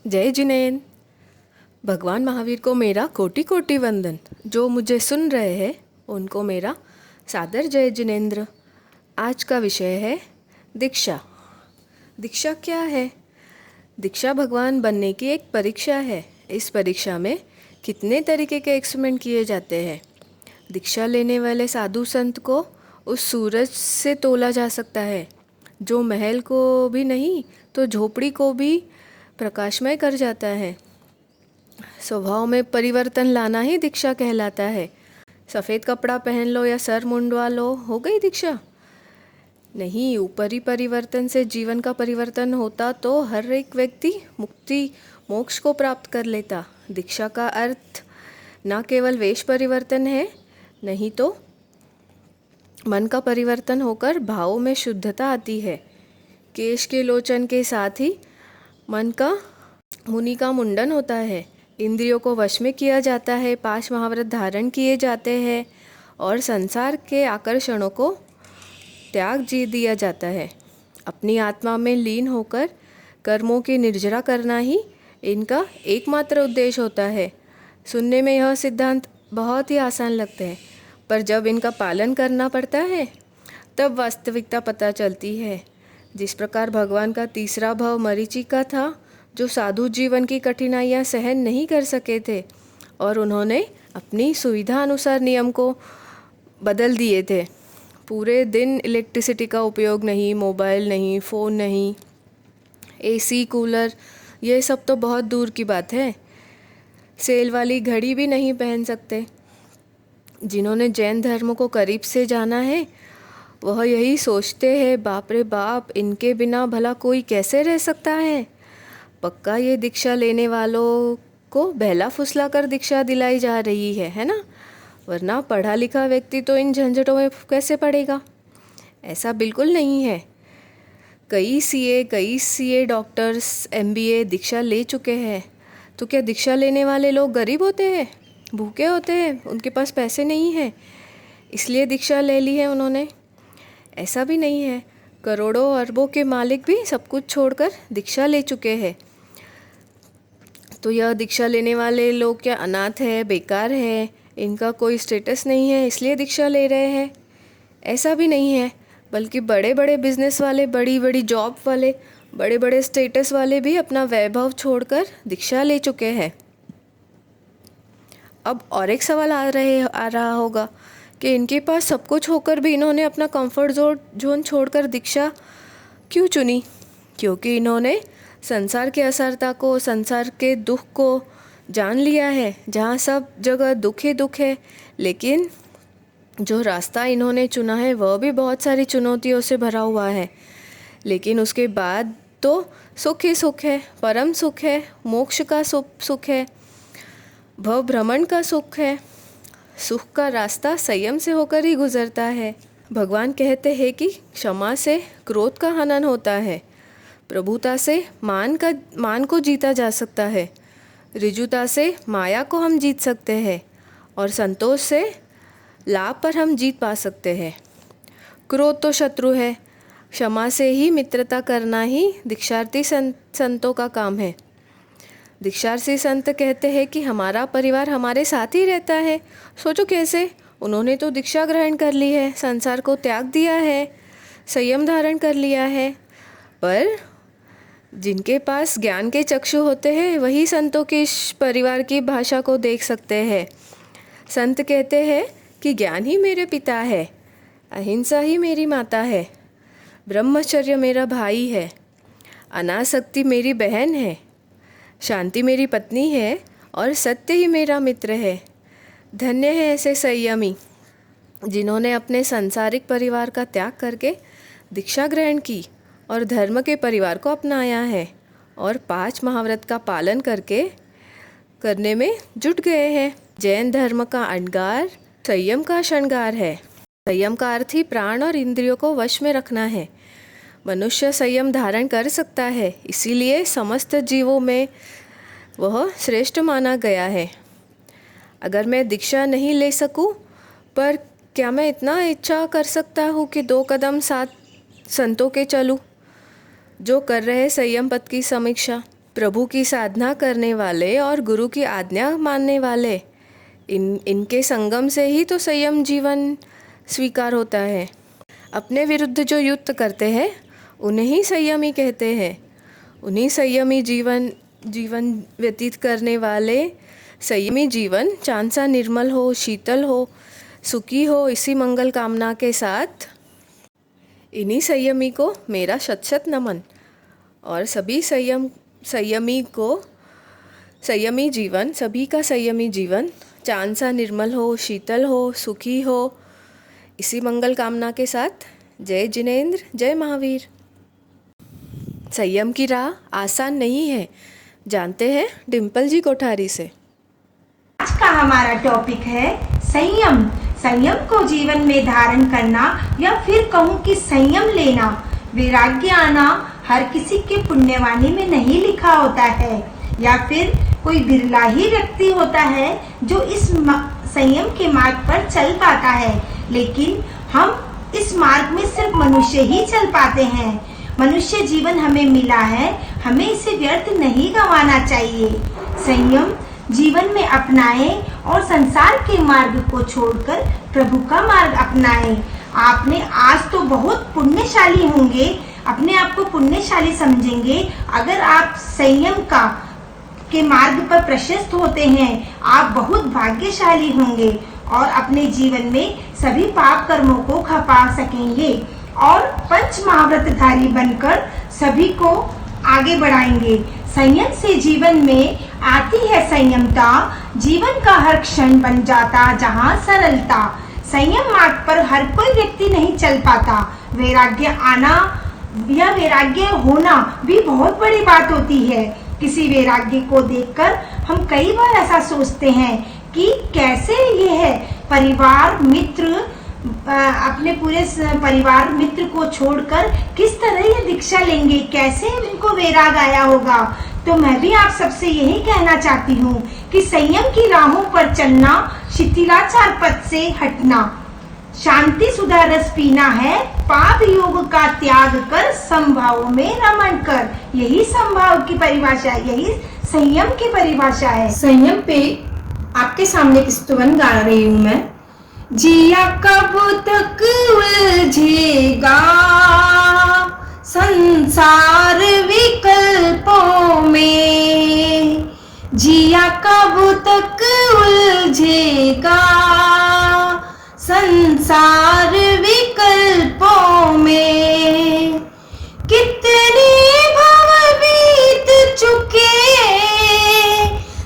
जय जिनेन्द्र। भगवान महावीर को मेरा कोटि कोटि वंदन। जो मुझे सुन रहे हैं उनको मेरा सादर जय जिनेन्द्र। आज का विषय है दीक्षा। दीक्षा क्या है? दीक्षा भगवान बनने की एक परीक्षा है। इस परीक्षा में कितने तरीके के एक्सपेरिमेंट किए जाते हैं। दीक्षा लेने वाले साधु संत को उस सूरज से तोला जा सकता है जो महल को भी नहीं तो झोपड़ी को भी प्रकाशमय कर जाता है। स्वभाव में परिवर्तन लाना ही दीक्षा कहलाता है। सफ़ेद कपड़ा पहन लो या सर मुंडवा लो, हो गई दीक्षा? नहीं, ऊपरी परिवर्तन से जीवन का परिवर्तन होता तो हर एक व्यक्ति मुक्ति मोक्ष को प्राप्त कर लेता। दीक्षा का अर्थ न केवल वेश परिवर्तन है, नहीं तो मन का परिवर्तन होकर भावों में शुद्धता आती है। केश के लोचन के साथ ही मन का मुनि का मुंडन होता है। इंद्रियों को वश में किया जाता है, 5 महाव्रत धारण किए जाते हैं और संसार के आकर्षणों को त्याग जी दिया जाता है। अपनी आत्मा में लीन होकर कर्मों की निर्जरा करना ही इनका एकमात्र उद्देश्य होता है। सुनने में यह सिद्धांत बहुत ही आसान लगते हैं, पर जब इनका पालन करना पड़ता है तब वास्तविकता पता चलती है। जिस प्रकार भगवान का तीसरा भाव मरीचिका था, जो साधु जीवन की कठिनाइयाँ सहन नहीं कर सके थे और उन्होंने अपनी सुविधा अनुसार नियम को बदल दिए थे। पूरे दिन इलेक्ट्रिसिटी का उपयोग नहीं, मोबाइल नहीं, फ़ोन नहीं, एसी, कूलर, ये सब तो बहुत दूर की बात है। सेल वाली घड़ी भी नहीं पहन सकते। जिन्होंने जैन धर्म को करीब से जाना है वह यही सोचते हैं, बाप रे बाप, इनके बिना भला कोई कैसे रह सकता है। पक्का ये दीक्षा लेने वालों को बहला फुसला कर दीक्षा दिलाई जा रही है ना? वरना पढ़ा लिखा व्यक्ति तो इन झंझटों में कैसे पड़ेगा? ऐसा बिल्कुल नहीं है। कई सीए डॉक्टर्स, एमबीए दीक्षा ले चुके हैं। तो क्या दीक्षा लेने वाले लोग गरीब होते हैं, भूखे होते हैं, उनके पास पैसे नहीं है इसलिए दीक्षा ले ली है उन्होंने? ऐसा भी नहीं है। करोड़ों अरबों के मालिक भी सब कुछ छोड़कर दीक्षा ले चुके हैं। तो यह दीक्षा लेने वाले लोग क्या अनाथ है, बेकार है, इनका कोई स्टेटस नहीं है इसलिए दीक्षा ले रहे हैं? ऐसा भी नहीं है। बल्कि बड़े बड़े बिजनेस वाले, बड़ी बड़ी जॉब वाले, बड़े बड़े स्टेटस वाले भी अपना वैभव छोड़कर दीक्षा ले चुके हैं। अब और एक सवाल आ रहा होगा कि इनके पास सब कुछ होकर भी इन्होंने अपना कंफर्ट जोन छोड़कर दीक्षा क्यों चुनी? क्योंकि इन्होंने संसार की असरता को, संसार के दुख को जान लिया है, जहाँ सब जगह दुख ही दुख है। लेकिन जो रास्ता इन्होंने चुना है वह भी बहुत सारी चुनौतियों से भरा हुआ है। लेकिन उसके बाद तो सुख ही सुख है, परम सुख है, मोक्ष का सुख है, भव भ्रमण का सुख है। सुख का रास्ता संयम से होकर ही गुजरता है। भगवान कहते हैं कि क्षमा से क्रोध का हनन होता है, प्रभुता से मान को जीता जा सकता है, ऋजुता से माया को हम जीत सकते हैं और संतोष से लाभ पर हम जीत पा सकते हैं। क्रोध तो शत्रु है, क्षमा से ही मित्रता करना ही दीक्षार्थी संतों का काम है। दीक्षार्थी संत कहते हैं कि हमारा परिवार हमारे साथ ही रहता है। सोचो कैसे? उन्होंने तो दीक्षा ग्रहण कर ली है, संसार को त्याग दिया है, संयम धारण कर लिया है। पर जिनके पास ज्ञान के चक्षु होते हैं वही संतों के परिवार की भाषा को देख सकते हैं। संत कहते हैं कि ज्ञान ही मेरे पिता है, अहिंसा ही मेरी माता है, ब्रह्मचर्य मेरा भाई है, अनासक्ति मेरी बहन है, शांति मेरी पत्नी है और सत्य ही मेरा मित्र है। धन्य है ऐसे संयमी जिन्होंने अपने सांसारिक परिवार का त्याग करके दीक्षा ग्रहण की और धर्म के परिवार को अपनाया है और 5 महाव्रत का पालन करने में जुट गए हैं। जैन धर्म का अंगार संयम का श्रृंगार है। संयम का अर्थ ही प्राण और इंद्रियों को वश में रखना है। मनुष्य संयम धारण कर सकता है, इसीलिए समस्त जीवों में वह श्रेष्ठ माना गया है। अगर मैं दीक्षा नहीं ले सकूं, पर क्या मैं इतना इच्छा कर सकता हूँ कि 2 कदम साथ संतों के चलूं जो कर रहे संयम पद की समीक्षा? प्रभु की साधना करने वाले और गुरु की आज्ञा मानने वाले, इनके संगम से ही तो संयम जीवन स्वीकार होता है। अपने विरुद्ध जो युद्ध करते हैं उन्हें ही संयमी कहते हैं। उन्हीं संयमी जीवन व्यतीत करने वाले संयमी जीवन चांद सा निर्मल हो, शीतल हो, सुखी हो, इसी मंगल कामना के साथ इन्हीं संयमी को मेरा शत शत नमन। और सभी संयमी जीवन, सभी का संयमी जीवन चांद सा निर्मल हो, शीतल हो, सुखी हो, इसी मंगल कामना के साथ जय जिनेंद्र, जय महावीर। संयम की राह आसान नहीं है, जानते हैं डिम्पल जी कोठारी से। आज का हमारा टॉपिक है संयम। संयम को जीवन में धारण करना, या फिर कहूँ कि संयम लेना, वैराग्य आना हर किसी के पुण्यवाणी में नहीं लिखा होता है, या फिर कोई बिरला ही व्यक्ति होता है जो इस संयम के मार्ग पर चल पाता है। लेकिन हम इस मार्ग में सिर्फ मनुष्य ही चल पाते हैं। मनुष्य जीवन हमें मिला है, हमें इसे व्यर्थ नहीं गंवाना चाहिए। संयम जीवन में अपनाएं और संसार के मार्ग को छोड़कर प्रभु का मार्ग अपनाएं। आपने आज तो बहुत पुण्यशाली होंगे, अपने आप को पुण्यशाली समझेंगे अगर आप संयम के मार्ग पर प्रशस्त होते हैं। आप बहुत भाग्यशाली होंगे और अपने जीवन में सभी पाप कर्मों को खपा सकेंगे और पंच महाव्रतधारी बनकर सभी को आगे बढ़ाएंगे। संयम से जीवन में आती है संयमता, जीवन का हर क्षण बन जाता जहाँ सरलता। संयम मार्ग पर हर कोई व्यक्ति नहीं चल पाता। वैराग्य आना या वैराग्य होना भी बहुत बड़ी बात होती है। किसी वैराग्य को देखकर हम कई बार ऐसा सोचते हैं कि कैसे ये है, परिवार मित्र अपने पूरे परिवार मित्र को छोड़कर किस तरह ये दीक्षा लेंगे, कैसे इनको वैराग आया होगा। तो मैं भी आप सबसे यही कहना चाहती हूँ कि संयम की राहों पर चलना, शिथिलाचार पथ से हटना, शांति सुधा रस पीना है, पाप योग का त्याग कर संभाव में रमण कर। यही संभाव की परिभाषा है, यही संयम की परिभाषा है। संयम पे आपके सामने एक स्तुवन गा रही हूँ मैं। जिया कब तक उलझेगा संसार विकल्पों में, जिया कब तक उलझेगा संसार विकल्पों में। कितने भव बीत चुके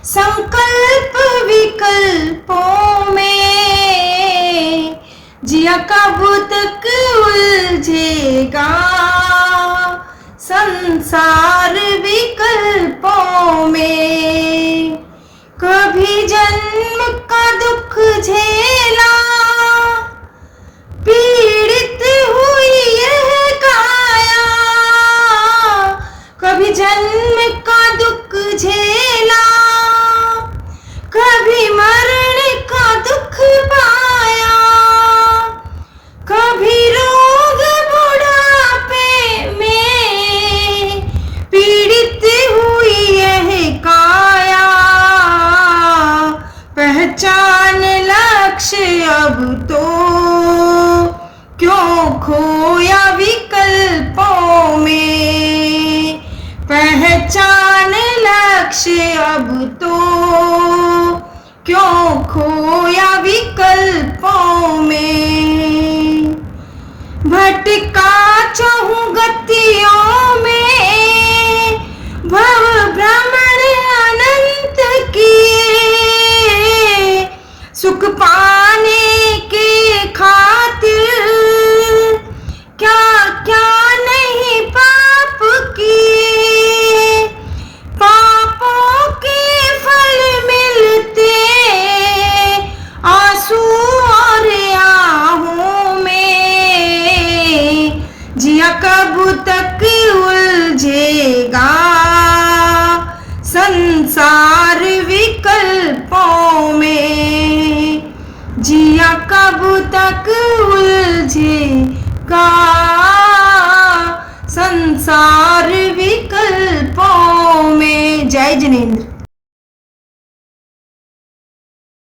संकल्प विकल्पों में, जिया कब तक उलझेगा संसार विकल्पों में। कभी जन्म का दुख झेला, पीड़ित हुई यह काया, कभी जन्म का दुख झेला, कभी मरण का दुख पाया, कभी रोग बुढ़ापे में पीड़ित हुई यह काया। पहचान लक्ष्य अब तो क्यों खोया विकल्पों में, पहचान लक्ष्य अब तो क्यों खोया विकल्पों में। भटका चहु गतियों में भव भ्रमण अनंत किए, सुख पाने के खातिर क्या क्या नहीं पाप किए। पापों के फल मिलते आंसू और आहों में, जिया कब तक उलझेगा संसार विकल्पों में, जिया कब तक उलझेगा संसार विकल्पों में। जय जिनेंद्र।